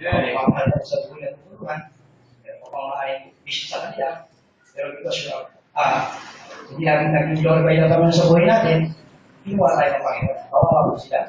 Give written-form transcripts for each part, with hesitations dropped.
May mga mahal sa buhay na tutulungan. Meron pa pang maaaring issue sa kanila. Pero because hindi natin naging glorify na naman sa buhay natin, kinuha tayo ng Panginoon. Kawawa po sila.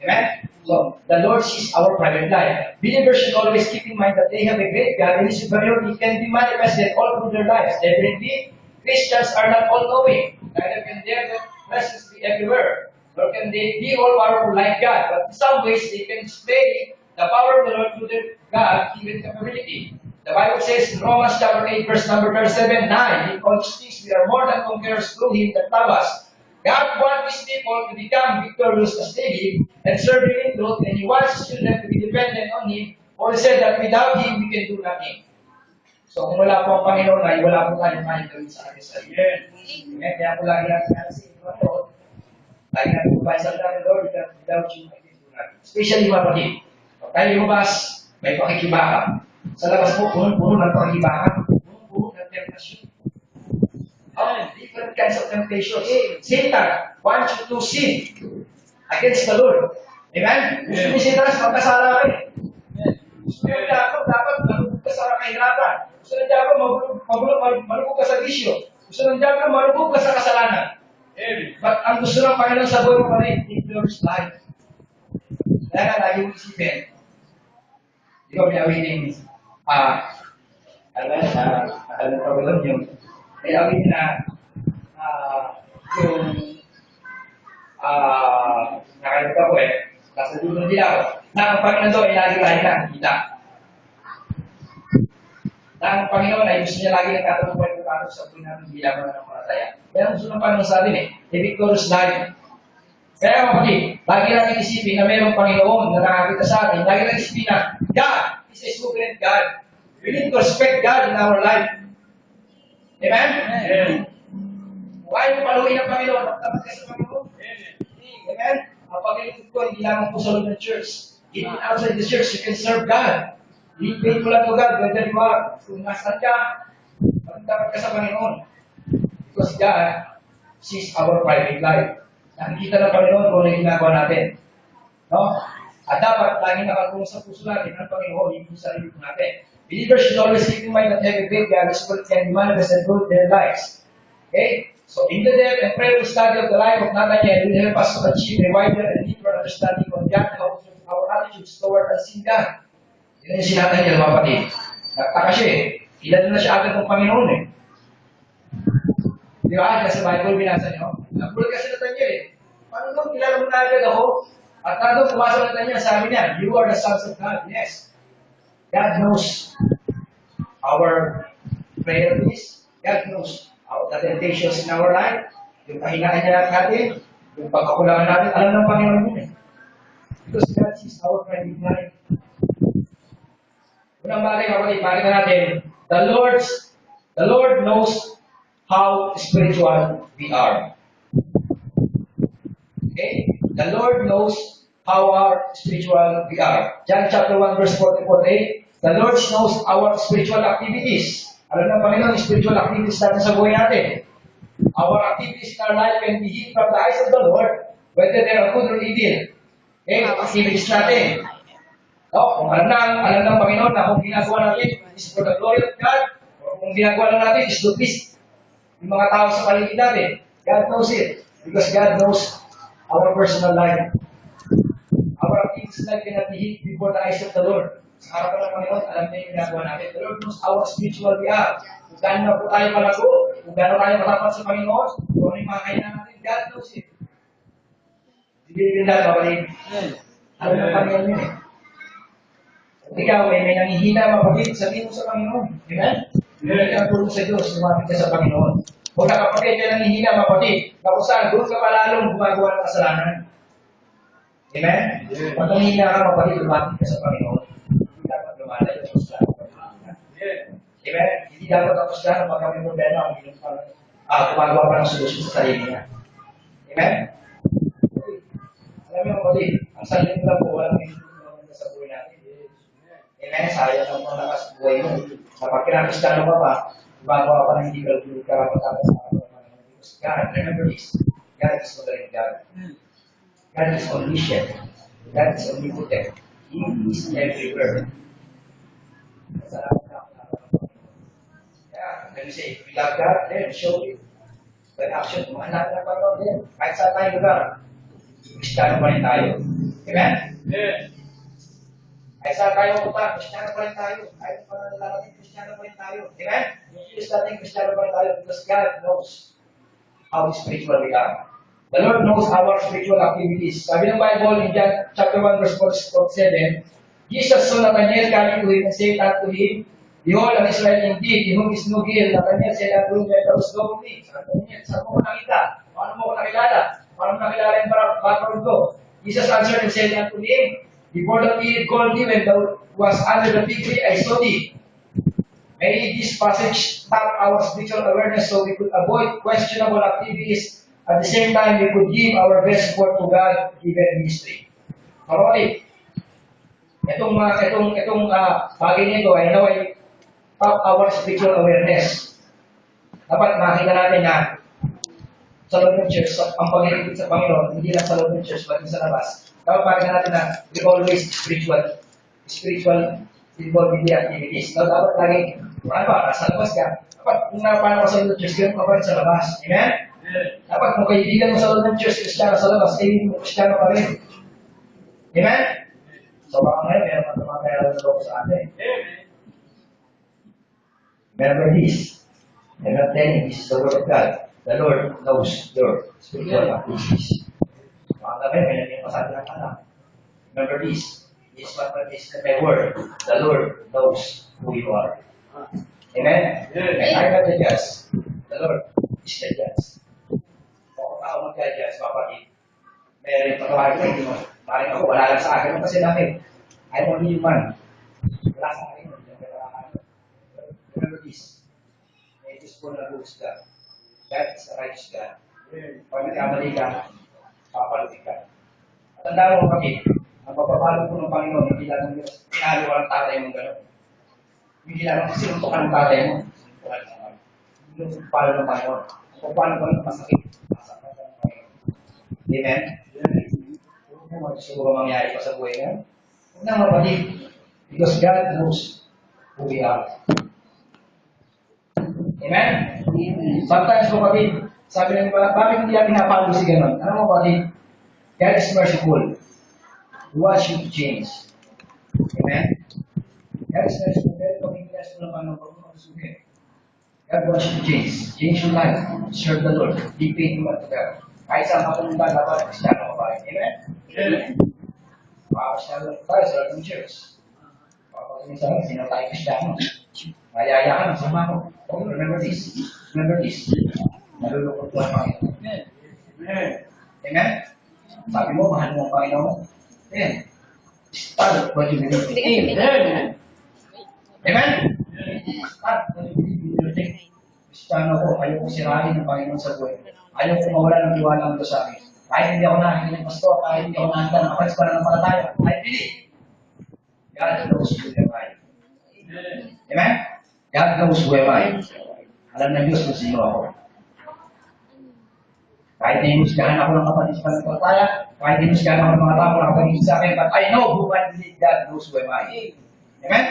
Amen? So, the Lord sees our private life. Believers should always keep in mind that they have a great God and His superiority can be manifested all through their lives. Definitely, Christians are not all-knowing. Neither can their presence be everywhere. Nor can they be all-powerful like God. But in some ways, they can display the power of the Lord through their God-given capability. The Bible says in Romans chapter 8, verse number 37, 9, in all things we are more than conquerors through Him that love us. God wants His people to become victorious as they live and serve Him in truth, and He wants His children to be dependent on Him. Paul said that without Him, we can do nothing. So kung wala po ang Panginoon ay wala po tayong maayong gawin sa ating sarili. Amen. Kaya po lagi natin sa Panginoon. Lagi natin po sa ating Lord, without you, I can do nothing. Especially mga kapatid. Pag tayo lumabas, may pakikibaka. Sa labas po, puno ng pakikibaka. Puno ng temptation. Different kinds of temptations. Satan wants you to sin against the Lord. Amen? Gusto ni Satan sa magkasala kayo. Gusto ni Diablo, dapat malubog ka sa kahirapan. Gusto ni Diablo, malubog ka sa bisyo. Gusto ni Diablo, malubog ka sa kasalanan. But ang gusto ng Panginoon sa buhay mo pa rin, glorious life. Kaya nga, lagi mong isipin. Di ba, may awiting, alam mo ba yung may awit na yung nakalimutan ko nasa dulo nila na ang Panginoon doon ay lagi tayo nakikita. Na ang Panginoon ay gusto niya lagi nagkatagumpay ko sa buhay natin bilang mga namamataya. Kaya ang gusto ng Panginoon sa atin a victorious life. Kaya kapatid, lagi natin isipin na mayroong Panginoon na nakakita sa atin. Lagi natin isipin na God is a sovereign God. We need to respect God in our life. Amen? Amen. Huwag mo paluin ang Panginoon. Magtapat ka sa Panginoon. Amen? Ang Panginoon ko, hindi lamang po sa loob ng church. Even outside the church, you can serve God. Be faithful to God, whether you are. Kung nasan ka, magtapat ka sa Panginoon. Because God sees our private life. Nakikita ng Panginoon kung ano yung ginagawa natin. No? At dapat laging nakakulong sa puso natin ang Panginoon, hindi sa sarili natin. Believers should always keep in mind that every great God is what can be manifested through their lives. Okay? So, in the depth and prayerful study of the life of Nathaniel will help us to achieve a wider and deeper understanding of God and our attitudes toward unseen God. Yun yung si Nathaniel, mga kapatid. Nagtaka siya Kilala na siya agad ng Panginoon Di ba? Kasi sa Bible, binasa niyo. Nagulat kasi Nathaniel Panginoon, kilala mo na agad ako. At doon, pumasok Nathaniel, sabi niya, you are the sons of God. Yes. God knows our priorities. God knows the temptations in our life. Yung kahinaan niya natin, yung pagkakulangan natin, alam ng Panginoon yun Because God sees our private life. Unang bagay, kapatid, makita natin, the Lord knows how spiritual we are. Okay? The Lord knows how spiritual we are. John chapter 1, verse 44-48, the Lord knows our spiritual activities. Alam ng Panginoon, spiritual activities natin sa buhay natin. Our activities in our life can be hid from the eyes of the Lord, whether they are good or evil. Okay? Activities natin. Kung alam ng Panginoon na kung ginagawa natin is for the glory of God, o kung ginagawa lang natin is to please yung mga tao sa paligid natin. God knows it. Because God knows our personal life. Our activities life cannot be hid before the eyes of the Lord. Sa harapan ng Panginoon, alam niya yung ginagawa natin. The Lord knows how spiritual we are. Kung gaano na po tayo palago, kung gaano tayo matapat sa Panginoon, kung ano yung mga kailangan natin, God knows it. Hindi rin dahil kapatid. Alam ng Panginoon yun Kung ikaw may nangihina, mapapit, sabihin mo sa Panginoon. Amen? Hindi ka tulong sa Diyos, lumapit ka sa Panginoon. Kung nakapagay ka nangihina, mapapit, tapos saan, doon ka palalong gumagawa ng kasalanan. Amen? Pag nangihina ka, mapapit, lumapit ka sa Panginoon. Hindi dapat lumalayo sa kasalanan. Amen? Hindi dapat tapos lang pag kami problema, gumagawa pa ng solusyon sa sarili niya. Amen? Alam mo, kapatid, ang sarili lang po, walang hindi sa buhay natin. Amen? Sayang ang mga lakas buhay mo. Kapag kinakistano ka pa, gumagawa pa ng hindi karapat-dapat sa Panginoon. Because God, remember this, God is sovereign God. God is omniscient. God is omnipotent. He is everywhere. Yeah, when you say, we love God, then show it. By action, mahal na Panginoon din. Kahit sa tayong lugar, Kristiyano pa rin tayo. Amen? Yes. Kahit saan tayo pupunta, Kristiyano pa rin tayo. Kahit pa natin, Kristiyano pa rin tayo. Amen? Yung kilos natin, Kristiyano pa rin tayo because God knows how spiritual we are. The Lord knows our spiritual activities. Sabi ng Bible in John chapter 1 verse 47, Jesus saw Nathanael coming to him and said unto him, Behold, an Israel indeed, in whom is no guilt. Nathanael said unto him, Let us go with me. Sabi niya, saan mo ko nakita? Paano mo ko nakilala? Paano mo nakilala yung background ko? Jesus answered and said unto him, Before the period called thee, when thou was under the fig tree, I saw thee. May this passage tap our spiritual awareness so we could avoid questionable activities. At the same time, we could give our best support to God-given ministry. Kapatid, itong bagay nito ay naway tap our spiritual awareness. Dapat makita natin na sa loob ng church, ang pag-iibig sa Panginoon, hindi lang sa loob ng church, pati sa labas. Dapat makita natin na we always spiritual involved in the activities. So, dapat lagi, ano ba, nasa labas ka. Dapat kung napano ka sa loob ng church, ganun ka pa rin sa labas. Amen? Dapat kung kaibigan mo sa loob ng church, Kristiyano sa labas, kaibigan mo Kristiyano pa rin. Amen? So, baka ngayon, meron pa mga kaya na loob sa atin. Remember this. I'm not telling this is the word of God. The Lord knows your spiritual activities. Mga gabi, may naging masabi ng anak. Remember this. This is what is my word. The Lord knows who you are. Amen? And I'm not the judge. The Lord is the judge. Kung ako mag-judge, kapatid, meron yung patawarin ko, hindi mo. Maring ako, wala lang sa akin. Kasi namin, I'm only human. Wala sa akin. Remember this. May Diyos po na rules ka. God is the righteous God. Pag nagkamali ka, papalutin ka. At tandaan mo kami, ang pagpapalo po ng Panginoon, hindi lang ng Diyos, pinalo ka ng tatay mong gano'n. Hindi lang sinuntok ka ng tatay mo. Wala naman. Hindi lang pagpapalo ng Panginoon. Ang pagpapalo ng Panginoon, masakit. Masakit ng Panginoon. Amen? Huwag mo siguro mangyari pa sa buhay nga. Huwag na mapatid. Because God knows who we are. Amen? Sometimes po kapatid, sabi ng iba, bakit hindi natin napalo si ganon? Ano mo kapatid? God is merciful. He wants you to change. Amen? God is merciful. Pero kung hindi merciful ang Panginoon, huwag mo masuhin. God wants you to change. Change your life. Serve the Lord. Be faithful to God. Kahit saan ka pumunta, dapat Kristiyano ka pa rin. Amen? Amen. Kristiyano tayo sa Lord ng Church. Kapag sa akin, sino tayo Kristiyano? Mayaya ka ng sama ko. Oh, remember this. Remember this. Nalulukot ko ang Panginoon. Amen. Amen? Sabi mo, mahal mo ang Panginoon. Amen. Start what you believe. Amen. Amen? Start what you believe. Kristiyano ko, ayaw ko sirahin ng Panginoon sa buhay. Ayaw ko mawala ng tiwala ng Diyos sa akin. Kahit hindi ako nakikita ng pastor, kahit hindi ako nakikita ng kapatid para ng palataya, I believe. God knows who am I. Amen? God knows who am I. Alam ng Diyos kung sino ako. Kahit hinusgahan ako ng kapatid sa palataya, kahit hinusgahan ako ng mga tao na kapatid sa akin, but I know who I believe God knows who am I. Amen?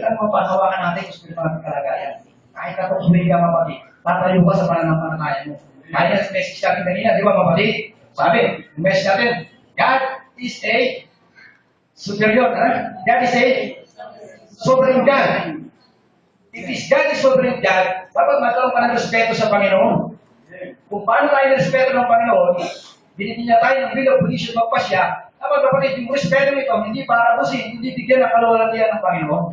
Alam mo, panawakan natin kung sino natin kalagayan. Kahit ako sumili ka kapatid, tatayo ka sa pananampalataya mo. Kahit yung message natin kanina, di ba kapatid? Sabi, yung message natin, God is a superior. God is a sovereign God. If God is sovereign God, dapat magkaroon ka ng respeto sa Panginoon. Kung paano tayo respeto ng Panginoon, binigyan niya tayo ng bill of position magpasya, dapat kapatid, yung respeto nito, hindi para busin, hindi bigyan ng kalawalatian ng Panginoon.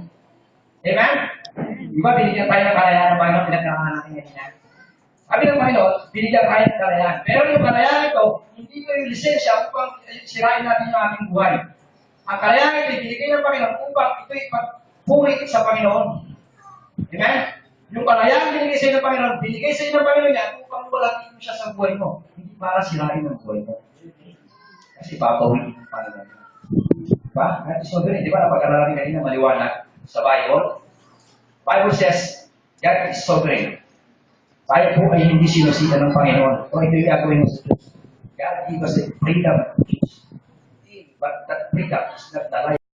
Amen? Di ba, binigyan tayo ng kalayaan ng Panginoon, pinagkakahan natin ganyan. Sabi ng Panginoon, binigyan tayo ng kalayaan. Pero yung kalayaan ito, hindi ko yung lisensya upang sirain natin yung ating buhay. Ang kalayaan ito, binigay ng Panginoon upang ito'y pagpuri sa Panginoon. Amen? Yung kalayaan binigay sa inyo ng Panginoon, binigay sa inyo ng Panginoon yan upang walakin mo siya sa buhay mo. Hindi para sirain ang buhay mo. Kasi papawin yung Panginoon. Diba? At sobrang, di ba, napag-aralan kanina maliwanag sa Bible? Bible says, God is sovereign. Tayo po ay hindi sinusita ng Panginoon. Kung ito yung gagawin mo sa Diyos. God give us a freedom to choose. But that freedom is not the life.